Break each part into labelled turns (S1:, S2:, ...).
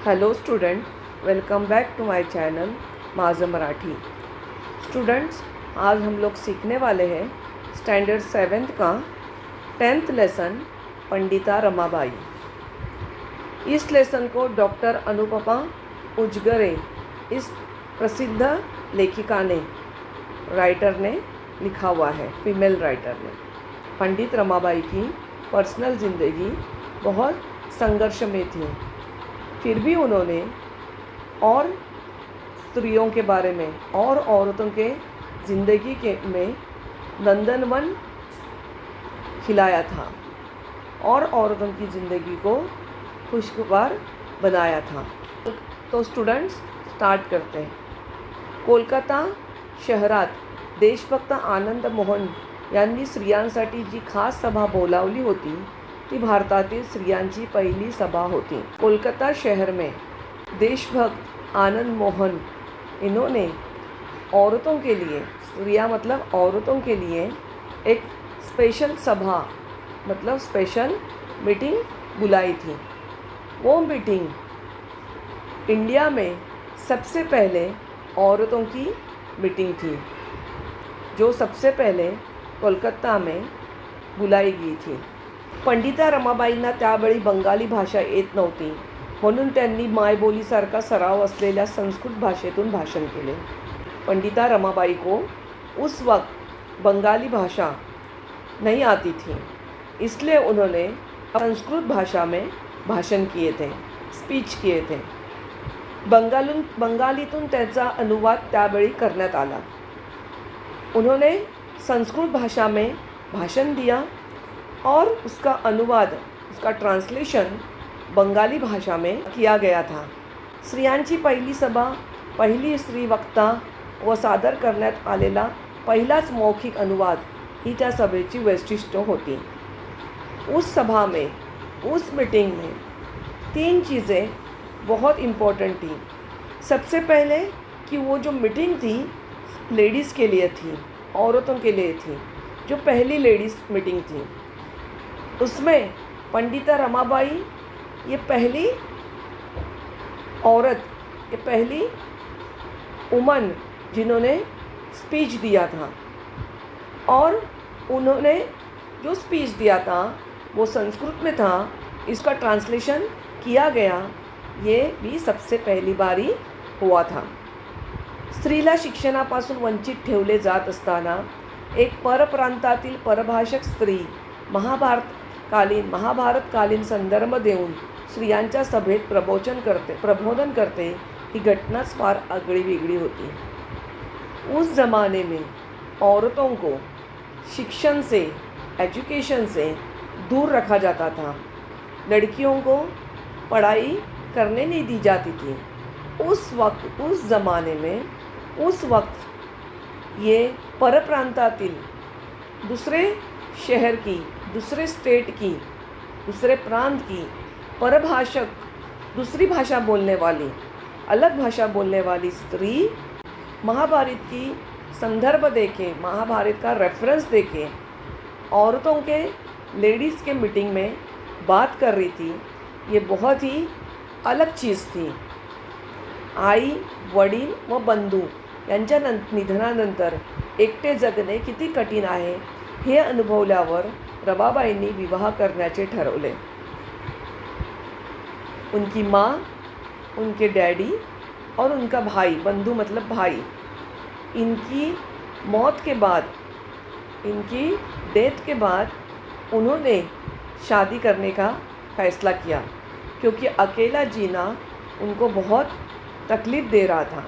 S1: Hello student, welcome back to my channel माझं Marathi. Students, आज हम लोग सीखने वाले हैं स्टैंडर्ड 7th का 10th लेसन पंडिता रमाबाई। इस लेसन को डॉक्टर अनुपमा उजगरे इस प्रसिद्ध लेखिका ने राइटर ने लिखा हुआ है, फीमेल राइटर ने। पंडित रमाबाई की पर्सनल ज़िंदगी बहुत संघर्ष में थी, फिर भी उन्होंने और स्त्रियों के बारे में और औरतों के ज़िंदगी के में नंदनवन खिलाया था और औरतों की ज़िंदगी को खुशगवार बनाया था। तो स्टूडेंट्स, स्टार्ट करते हैं। कोलकाता शहरात देशभक्त आनंद मोहन यांनी स्त्रियांसाठी जी खास सभा बोलावली होती ती भारतातील स्त्रियांची पहिली सभा होती। कोलकाता शहर में देशभक्त आनंद मोहन इन्होंने औरतों के लिए, स्त्रियां मतलब औरतों के लिए एक स्पेशल सभा मतलब स्पेशल मीटिंग बुलाई थी। वो मीटिंग इंडिया में सबसे पहले औरतों की मीटिंग थी, जो सबसे पहले कोलकाता में बुलाई गई थी। पंडिता रमाबाईंना त्यावेळी बंगाली भाषा येत नव्हती, म्हणून त्यांनी मायबोलीसारखा सराव असलेल्या संस्कृत भाषेतून भाषण केले। पंडिता रमाबाई को उस वक्त बंगाली भाषा नहीं आती थी, इसलिए उन्होंने संस्कृत भाषा में भाषण किए थे, स्पीच किए थे। बंगालीतून त्याचा अनुवाद त्यावेळी करण्यात आला। उन्होंने संस्कृत भाषा में भाषण दिया और उसका अनुवाद, उसका ट्रांसलेशन बंगाली भाषा में किया गया था। स्त्रियांची पहिली सभा, पहिली स्त्री वक्ता व सादर करण्यात आलेला पहिलाच मौखिक अनुवाद ही त्या सभेची वैशिष्ट्य होती। उस सभा में, उस मीटिंग में 3 चीज़ें बहुत इम्पोर्टेंट थी। सबसे पहले कि वो जो मीटिंग थी लेडीज़ के लिए थी, औरतों के लिए थी, जो पहली लेडीज़ मीटिंग थी। उसमें पंडिता रमाबाई ये पहली औरत, ये पहली वुमन जिन्होंने स्पीच दिया था, और उन्होंने जो स्पीच दिया था वो संस्कृत में था, इसका ट्रांसलेशन किया गया, ये भी सबसे पहली बारी हुआ था। स्त्रीला शिक्षणापासून वंचित ठेवले जात असताना एक परप्रांतातील परभाषक स्त्री महाभारतकालीन संदर्भ देऊन स्त्रियांच्या सभेत प्रबोधन करते ही घटनाच फार आगळी वेगळी होती। उस ज़माने में औरतों को शिक्षण से, एजुकेशन से दूर रखा जाता था। लड़कियों को पढ़ाई करने नहीं दी जाती थी। उस वक्त, उस ज़माने में, उस वक्त ये परप्रांतातील दूसरे शहर की, दूसरे स्टेट की, दूसरे प्रांत की परभाषक, दूसरी भाषा बोलने वाली, अलग भाषा बोलने वाली स्त्री महाभारत की संदर्भ देके, महाभारत का रेफरेंस देके औरतों के, लेडीज़ के मीटिंग में बात कर रही थी। ये बहुत ही अलग चीज़ थी। आई, वडील व बंधू यांच्या निधनानंतर एकटे जगणे किती कठीण आहे हे अनुभवल्यावर रमाबाईंनी विवाह करण्याचे ठरवले। उनकी माँ, उनके डैडी और उनका भाई, बंधु मतलब भाई, इनकी मौत के बाद, इनकी डेथ के बाद उन्होंने शादी करने का फ़ैसला किया, क्योंकि अकेला जीना उनको बहुत तकलीफ़ दे रहा था।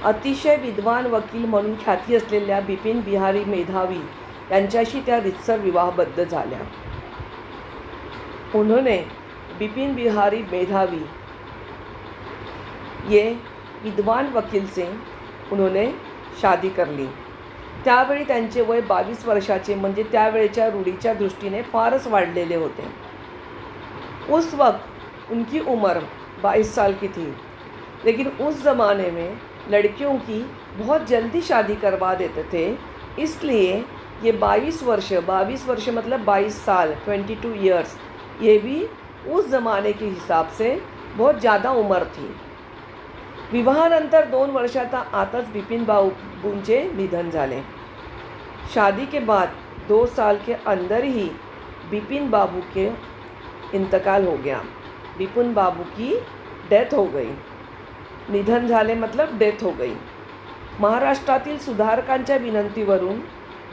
S1: अतिशय विद्वान वकील म्हणून ख्याती असलेल्या बिपिन बिहारी मेधावी यांच्याशी त्या रीतसर विवाहबद्ध झाल्या। उन्होंने बिपिन बिहारी मेधावी ये विद्वान वकील से उन्होंने शादी कर ली। त्यावेळी त्यांचे वय 22 वर्षाचे, म्हणजे त्यावेळेच्या रूढीच्या दृष्टीने फारच वाढलेले होते। उस वक्त उनकी उम्र 22 साल की थी, लेकिन उस ज़माने में लड़कियों की बहुत जल्दी शादी करवा देते थे, इसलिए ये 22 वर्ष मतलब 22 साल, 22 ईयर्स, ये भी उस ज़माने के हिसाब से बहुत ज़्यादा उम्र थी. विवाहानंतर 2 वर्षात आताच बिपिन बाबूंचे निधन झाले. शादी के बाद 2 साल के अंदर ही बिपिन बाबू के इंतकाल हो गया. बिपिन बाबू की डेथ हो गई. निधन झाले मतलब डेथ हो गई. महाराष्ट्रातील सुधारकांच्या विनंतीवरून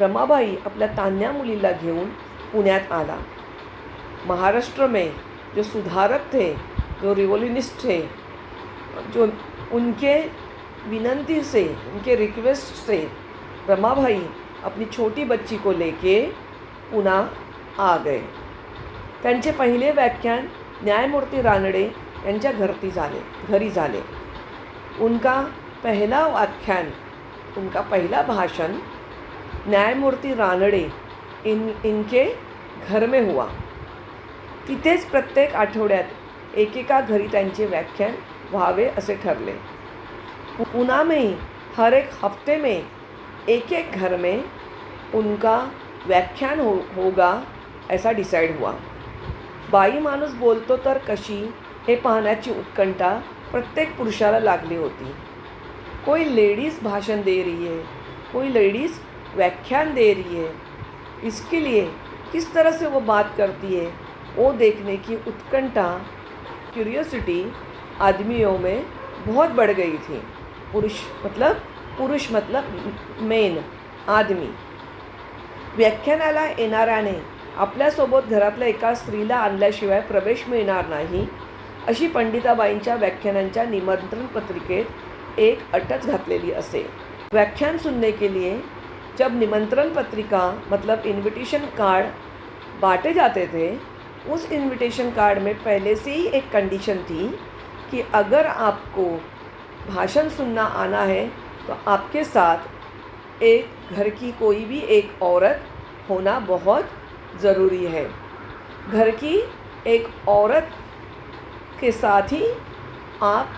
S1: रमाबाई आपल्या तान्ह्या मुलीला घेऊन पुण्यात आला. महाराष्ट्र में जो सुधारक थे, जो रिवोल्यूनिस्ट थे, जो उनके विनंती से, उनके रिक्वेस्ट से रमाबाई अपनी छोटी बच्ची को लेके पुणे आ गए. त्यांचे पहिले व्याख्यान न्यायमूर्ती रानडे यांच्या घरी झाले. उनका पहला भाषण न्यायमूर्ती रानडे इनके घर में हुआ. तिथेच प्रत्येक आठवड्यात एकेका घरी त्यांचे व्याख्यान व्हावे असे ठरले. पुणे में हर एक हफ्ते में एक घर में उनका व्याख्यान होगा ऐसा डिसाइड हुआ. बाई माणूस बोलतो तर कशी हे पाहण्याची उत्कंठा प्रत्येक पुरुषाला लागली होती. कोई लेडीज़ भाषण दे रही है, कोई लेडीज़ व्याख्यान दे रही है, इसके लिए किस तरह से वो बात करती है वो देखने की उत्कंठा, क्यूरियोसिटी आदमियों में बहुत बढ़ गई थी. पुरुष मतलब मेन आदमी. व्याख्यानाला येणाऱ्याने आपल्यासोबत घरातल्या एका स्त्रीला आणल्याशिवाय प्रवेश मिळणार नाही अशी पंडिताबाईंच्या व्याख्यानांच्या निमंत्रण पत्रिकेत एक अटच घातलेली असे. व्याख्यान सुनने के लिए जब निमंत्रण पत्रिका मतलब इनविटेशन कार्ड बांटे जाते थे, उस इनविटेशन कार्ड में पहले से ही एक कंडीशन थी कि अगर आपको भाषण सुनना आना है तो आपके साथ एक घर की कोई भी एक औरत होना बहुत ज़रूरी है. घर की एक औरत के साथ ही आप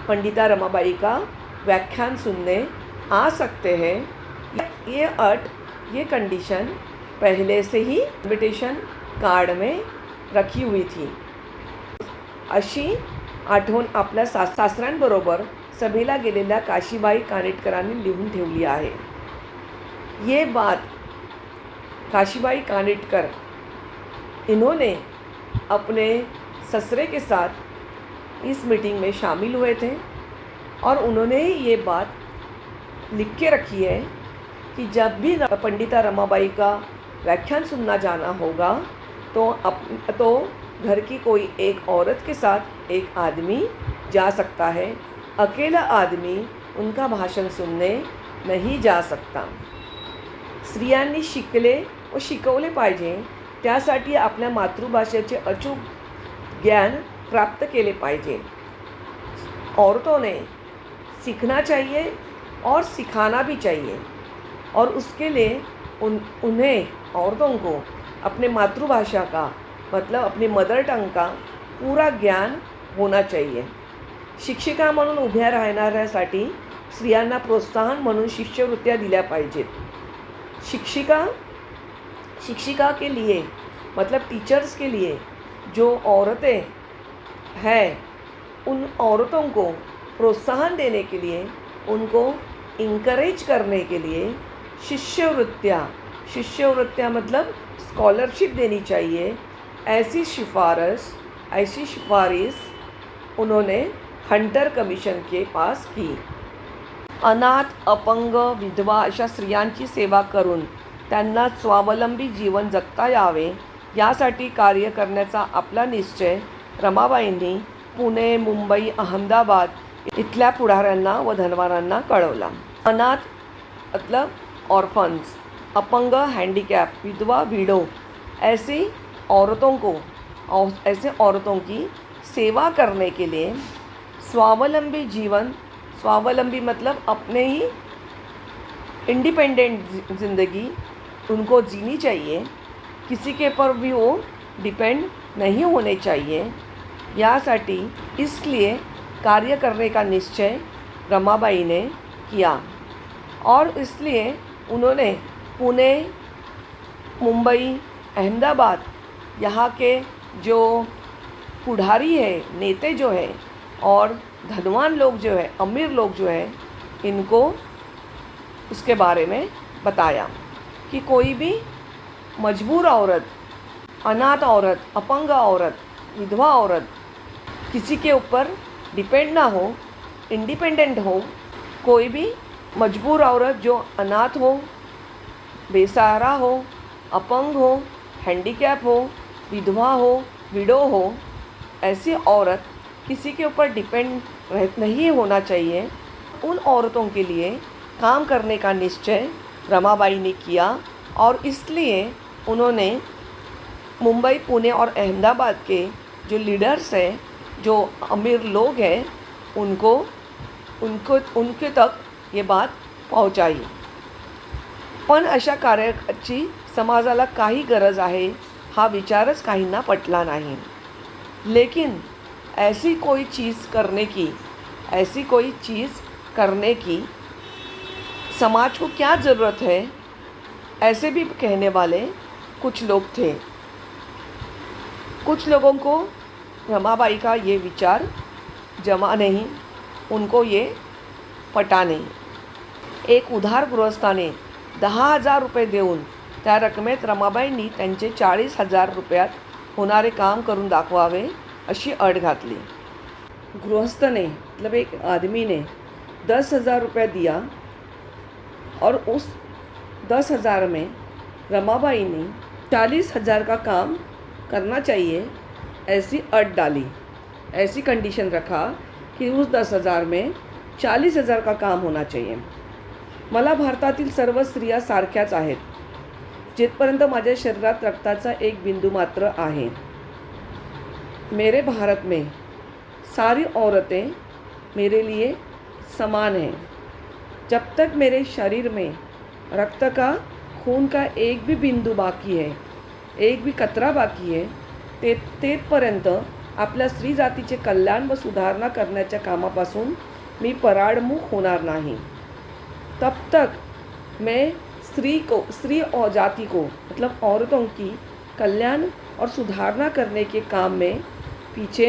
S1: पंडिता रमाबाई का व्याख्यान सुनने आ सकते हैं. ये ये कंडीशन पहले से ही इन्विटेशन कार्ड में रखी हुई थी. अशी आठवण आपल्या सासऱ्यांबरोबर सभेला गेलेल्या काशीबाई कानिटकरांनी लिहून ठेवली आहे. ये बात काशीबाई कानिटकर इन्होंने अपने ससुरे के साथ इस मीटिंग में शामिल हुए थे और उन्होंने ही ये बात लिख के रखी है कि जब भी पंडिता रमाबाई का व्याख्यान सुनना जाना होगा तो घर की कोई एक औरत के साथ एक आदमी जा सकता है. अकेला आदमी उनका भाषण सुनने नहीं जा सकता. स्त्रियांनी शिकले व शिकवले पाहिजे. त्यासाठी आपल्या मातृभाषेचे अचूक ज्ञान प्राप्त केले पाहिजे. औरतों ने सीखना चाहिए और सिखाना भी चाहिए और उसके लिए उन्हें औरतों को अपने मातृभाषा का मतलब अपनी मदर टंग का पूरा ज्ञान होना चाहिए. शिक्षिका म्हणून उभ्या राहणाऱ्यासाठी स्त्रियांना प्रोत्साहन म्हणून शिष्यवृत्त्या दिल्या पाहिजेत. शिक्षिका के लिए मतलब टीचर्स के लिए जो औरतें हैं उन औरतों को प्रोत्साहन देने के लिए, उनको इंकरेज करने के लिए शिष्यवृत्तियाँ मतलब स्कॉलरशिप देनी चाहिए. ऐसी सिफारिश उन्होंने हंटर कमीशन के पास की. अनाथ, अपंग, विधवा अशा स्त्रियांची सेवा करून त्यांना स्वावलंबी जीवन जगता यावे यासाठी कार्य करण्याचा आपला निश्चय रमाबाईंनी पुणे, मुंबई, अहमदाबाद इथल्या पुढाऱ्यांना व धनवारांना कळवला. अनाथ मतलब ऑर्फन्स, अपंग हैंडीकैप, विधवा विडो ऐसी औरतों की सेवा करने के लिए स्वावलंबी मतलब अपने ही इंडिपेंडेंट ज़िंदगी उनको जीनी चाहिए. किसी के पर भी वो डिपेंड नहीं होने चाहिए. यासाठी इसलिए कार्य करने का निश्चय रमाबाई ने किया और इसलिए उन्होंने पुणे, मुंबई, अहमदाबाद यहाँ के जो पुढ़ारी है, नेते जो है और धनवान लोग जो है, अमीर लोग जो है, इनको उसके बारे में बताया कि कोई भी मजबूर औरत, अनाथ औरत, अपंग औरत, विधवा औरत किसी के ऊपर डिपेंड ना हो, इंडिपेंडेंट हो। कोई भी मजबूर औरत जो अनाथ हो, बेसहारा हो, अपंग हो, हैंडीकैप हो, विधवा हो, विडो हो, ऐसी औरत किसी के ऊपर डिपेंड नहीं होना चाहिए। उन औरतों के लिए काम करने का निश्चय रमाबाई ने किया और इसलिए उन्होंने मुंबई, पुणे और अहमदाबाद के जो लीडर्स हैं, जो अमीर लोग हैं, उनके तक ये बात पहुंचाई। पण अशा कार्याची समाजाला काही गरज आहे हा विचारच काहींना पटला नाही। लेकिन ऐसी कोई चीज़ करने की समाज को क्या ज़रूरत है, ऐसे भी कहने वाले कुछ लोग थे। कुछ लोगों को रमाबाई का ये विचार जमा नहीं, उनको ये पटा नाही। एक उधार गृहस्थाने 10,000 रुपये देऊन त्या रकमेत रमाबाईंनी त्यांचे 40,000 रुपयात होणारे काम करून दाखवावे अशी अट घातली। गृहस्थ ने, मतलब एक आदमी ने 10,000 रुपया दिया और उस 10,000 में रमाबाई ने 40,000 का काम करना चाहिए, ऐसी अट डाली। ऐसी कंडीशन रखा कि उस 10,000 में 40,000 का काम होना चाहिए। मला भारतातील सर्व स्त्रिया सारख्याच आहेत, जिथपर्यंत माझ्या शरीरात रक्ताचा एक बिंदू मात्र आहे। मेरे भारत में सारी औरतें मेरे लिए समान हैं। जब तक मेरे शरीर में रक्त का, खून का एक भी बिंदू बाकी है, एक भी कतरा बाकी है, तेथपर्यंत आपल्या स्त्री जातीचे कल्याण व सुधारणा करण्याच्या कामापासून मी पराडमुख होणार नाही। तब तक मैं स्त्री और जाति को, मतलब औरतों की कल्याण और सुधारणा करने के काम में पीछे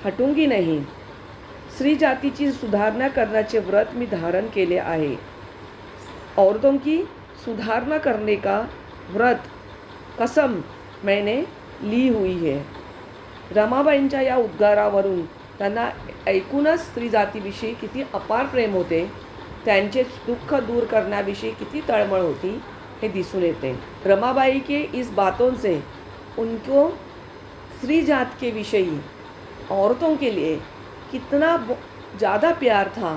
S1: हटूंगी नहीं। स्त्री जातीची सुधारणा करण्याचे व्रत मी धारण केले आहे। औरतों की सुधारणा करने का व्रत, कसम मैंने ली हुई है। रमाबाईंच्या या उद्गारावरून त्यांना ऐकूनच स्त्री जातीविषयी किती अपार प्रेम होते, त्यांचे दुःख दूर करण्याविषयी किती तळमळ होती हे दिसून येते। रमाबाई के इस बातों से उनको स्त्री जात के विषयी, औरतों के लिए कितना ज़्यादा प्यार था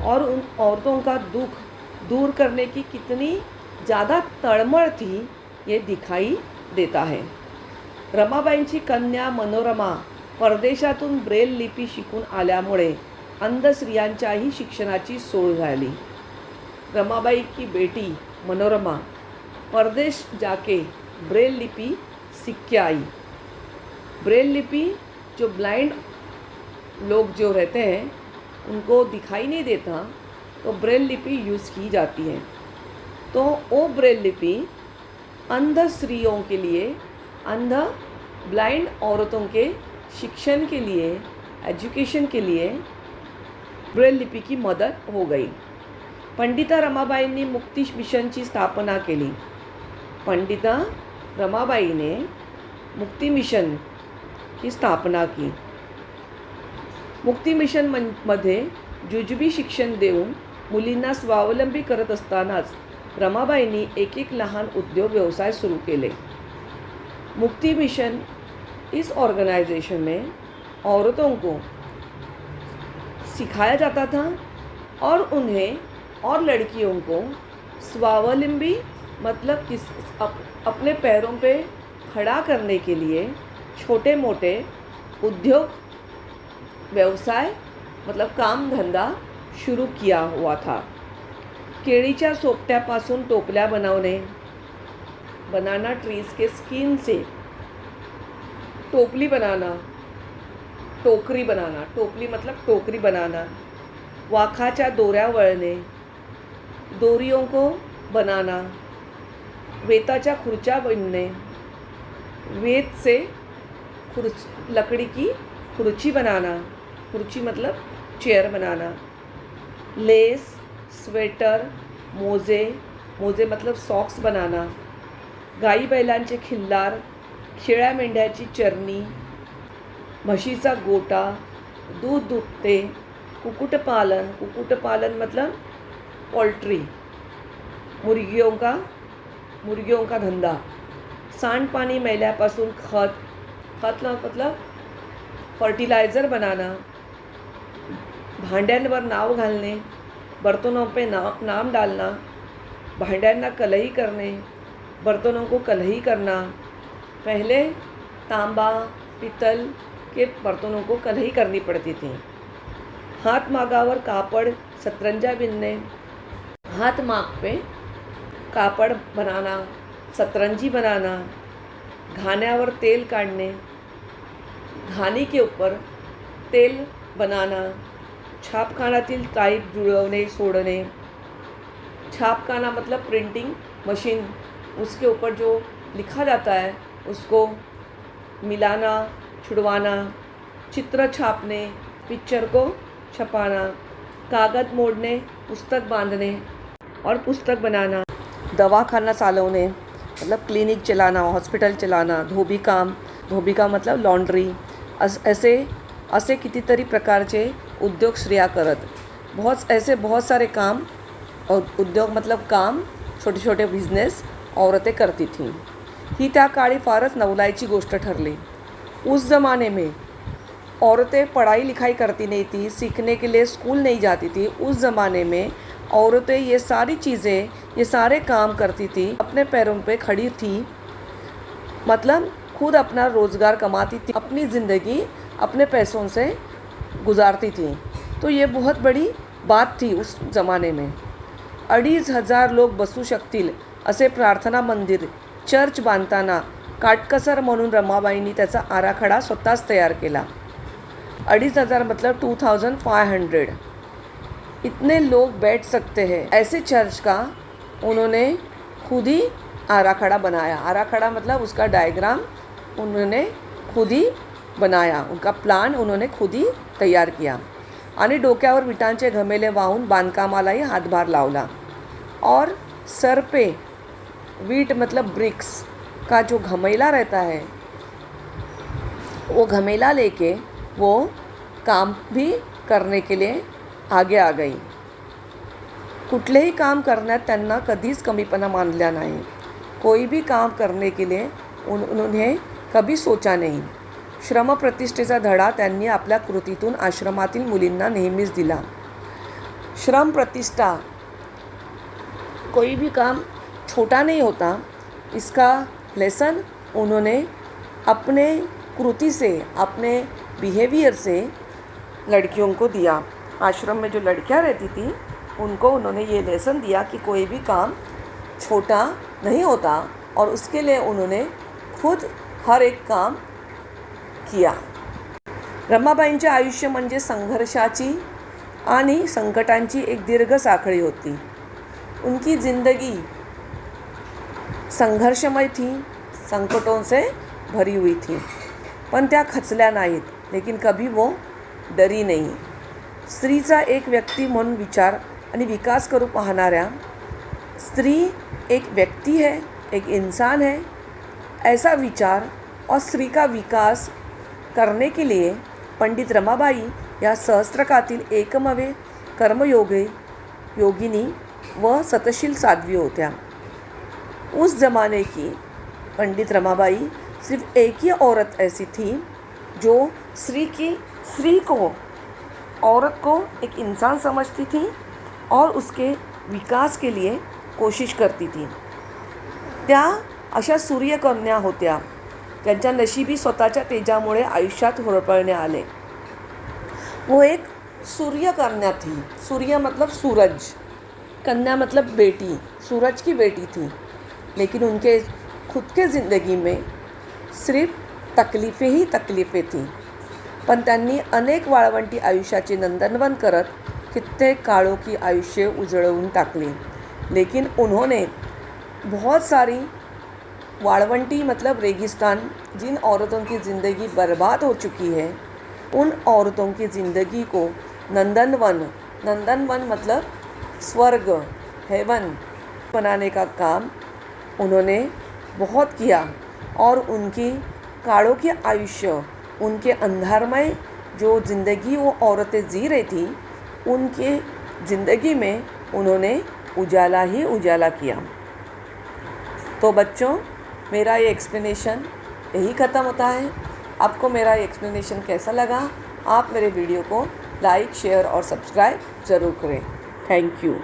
S1: और उन औरतों का दुख दूर करने की कितनी ज़्यादा तळमळ थी, ये दिखाई देता है। रमाबाईंची कन्या मनोरमा परदेशातून ब्रेल लिपी शिकून आल्यामुळे अंध स्त्रियांच्याही शिक्षणाची सोय झाली। रमाबाई की बेटी मनोरमा परदेश जाके ब्रेल लिपी सीख के आई। ब्रेल लिपि जो ब्लाइंड लोग जो रहते हैं उनको दिखाई नहीं देता, तो ब्रेल लिपि यूज़ की जाती है। तो वो ब्रेल लिपि अंध स्त्रियों के लिए, अंध ब्लाइंड औरतों के शिक्षण के लिए, एजुकेशन के लिए ब्रेल लिपि की मदद हो गई। पंडिता रमाबाईंनी मुक्ती मिशनची स्थापना केली। पंडिता रमाबाई ने मुक्ती मिशन की स्थापना की। मुक्ती मिशन मध्ये जुजबी शिक्षण देऊन मुलींना स्वावलंबी करत असतानाच रमाबाईंनी एक लहान उद्योग व्यवसाय सुरू केले। मुक्ति मिशन इस ऑर्गेनाइजेशन में औरतों को सिखाया जाता था और उन्हें और लड़कियों को स्वावलंबी, मतलब अपने पैरों पे खड़ा करने के लिए छोटे मोटे उद्योग व्यवसाय, मतलब काम धंदा शुरू किया हुआ था। केळीच्या सोपट्यापासून टोपल्या बनवणे, बनाना ट्रीज के स्किन से टोपली बनाना, टोकरी बनाना, टोपली मतलब टोकरी बनाना, वाखाच्या दोऱ्या वळणे, दोरियों को बनाना, वेताच्या खुर्च्या बनणे, वेत से लकड़ी की खुर्ची बनाना, खुर्ची मतलब चेयर बनाना, लेस, स्वेटर, मोजे, मोजे मतलब सॉक्स बनाना, गाई बैलांचे खिल्लार, शेळ्या मेंढ्याची चरणी, म्हशीचा गोटा, दूध दुभते, कुक्कुटपालन, कुक्कुटपालन मतलब पोल्ट्री, मुर्गियों का धंदा, सांडपाणी मैल्यापासून खत, खत मतलब फर्टिलाइज़र बनाना, भांड्यांवर नाव घालणे, बर्तनों पे नाम डालना, भांड्यांना कलही करणे, बर्तनों को कलही करना। पहले तांबा पितल के बर्तनों को कलही करनी पड़ती थी। हाथ मागावर कापड़ सतरंजा बिनने, हाथ माग पे कापड़ बनाना, सतरंजी बनाना, घाण्यावर तेल काढणे, घाणी के ऊपर तेल बनाना, छापखानातील टाइप जुड़वणे सोडणे, छापखाना मतलब प्रिंटिंग मशीन, उसके ऊपर जो लिखा जाता है उसको मिलाना, छुड़वाना, चित्र छापने, पिक्चर को छपाना, कागद मोड़ने, पुस्तक बांधने और पुस्तक बनाना, दवाखाना चालवणे मतलब क्लिनिक चलाना, हॉस्पिटल चलाना, धोबी काम मतलब लॉन्ड्री, असे कितीतरी प्रकारचे उद्योग स्त्रिया करत। बहुत सारे काम और उद्योग मतलब काम, छोटे छोटे बिझनेस औरतें करती थीं। ही त्या काळी फारच नवलाईची गोष्ट ठरली। उस ज़माने में औरतें पढ़ाई लिखाई करती नहीं थी, सीखने के लिए स्कूल नहीं जाती थी। उस ज़माने में औरतें ये सारी चीज़ें, ये सारे काम करती थी, अपने पैरों पे खड़ी थी, मतलब खुद अपना रोज़गार कमाती थी, अपनी ज़िंदगी अपने पैसों से गुजारती थी। तो ये बहुत बड़ी बात थी उस ज़माने में। 2,500 लोग बसू शकतील असे प्रार्थना मंदिर, चर्च बांधताना काटकसर म्हणून रमाबाईंनी त्याचा आराखडा स्वतःच तयार केला। 2,500 मतलब 2,500 इतने लोग बैठ सकते हैं ऐसे चर्च का उन्होंने खुद ही आराखडा बनाया। आराखडा मतलब उसका डायग्राम उन्होंने खुद ही बनाया, उनका प्लान उन्होंने खुद ही तयार किया आणि डोक्यावर विटांचे घमेले वाहून बांधकामालाही हातभार लावला। और सर पे वीट मतलब ब्रिक्स का जो घमेला रहता है, वो घमेला लेके वो काम भी करने के लिए आगे आ गई। कुठलेही काम करण्यात त्यांना कधीच कमीपणा मानला नाही। कोई भी काम करने के लिए उन्होंने कभी सोचा नहीं। श्रमप्रतिष्ठेचा धडा त्यांनी आपल्या कृतीतून आश्रमातील मुलींना नेहमीच दिला। श्रम प्रतिष्ठा, कोई भी काम छोटा नहीं होता, इसका लेसन उन्होंने अपने कृति से, अपने बिहेवियर से लड़कियों को दिया। आश्रम में जो लड़कियां रहती थी उनको उन्होंने ये लेसन दिया कि कोई भी काम छोटा नहीं होता और उसके लिए उन्होंने खुद हर एक काम किया। रमाबाईंचे आयुष्य म्हणजे संघर्षाची आणि संकटांची एक दीर्घ साखळी होती। उनकी ज़िंदगी संघर्षमय थी, संकटों से भरी हुई थी, पण त्या खचल्या नाहीत, लेकिन कभी वो डरी नहीं। स्त्रीचा एक व्यक्ती म्हणून विचार आणि विकास करू पाहणाऱ्या, स्त्री एक व्यक्ति है, एक इंसान है, ऐसा विचार और स्त्री का विकास करने के लिए पंडित रमाबाई या सहस्त्रकातील एकमेव कर्मयोगिनी व सतशील साध्वी होत्या। उस ज़माने की पंडित रमाबाई सिर्फ एक ही औरत ऐसी थी जो स्त्री को, औरत को एक इंसान समझती थी और उसके विकास के लिए कोशिश करती थी। त्या अशा सूर्यकन्या होत्या, त्यांच्या नशिबी स्वतःच्या तेजामुळे आयुष्यात होरपळणे आले। वो एक सूर्यकन्या थी। सूर्य मतलब सूरज, कन्या मतलब बेटी, सूरज की बेटी थी। लेकिन उनके खुद के ज़िंदगी में सिर्फ तकलीफ़ें ही तकलीफ़ें थी। पण त्यांनी अनेक वाळवंटी आयुष्याचे नंदनवन करत कित्येक काळों की आयुष्य उजळवून टाकली। लेकिन उन्होंने बहुत सारी वाड़वंटी मतलब रेगिस्तान, जिन औरतों की ज़िंदगी बर्बाद हो चुकी है उन औरतों की ज़िंदगी को नंदनवन मतलब स्वर्ग, हेवन बनाने का काम उन्होंने बहुत किया। और उनकी काड़ों के आयुष्य, उनके अंधारमय जो ज़िंदगी वो औरतें जी रही थी, उनके ज़िंदगी में उन्होंने उजाला ही उजाला किया। तो बच्चों, मेरा ये एक्सप्लेनेशन यही ख़त्म होता है। आपको मेरा ये एक्सप्लेनेशन कैसा लगा? आप मेरे वीडियो को लाइक, शेयर और सब्सक्राइब ज़रूर करें। Thank you.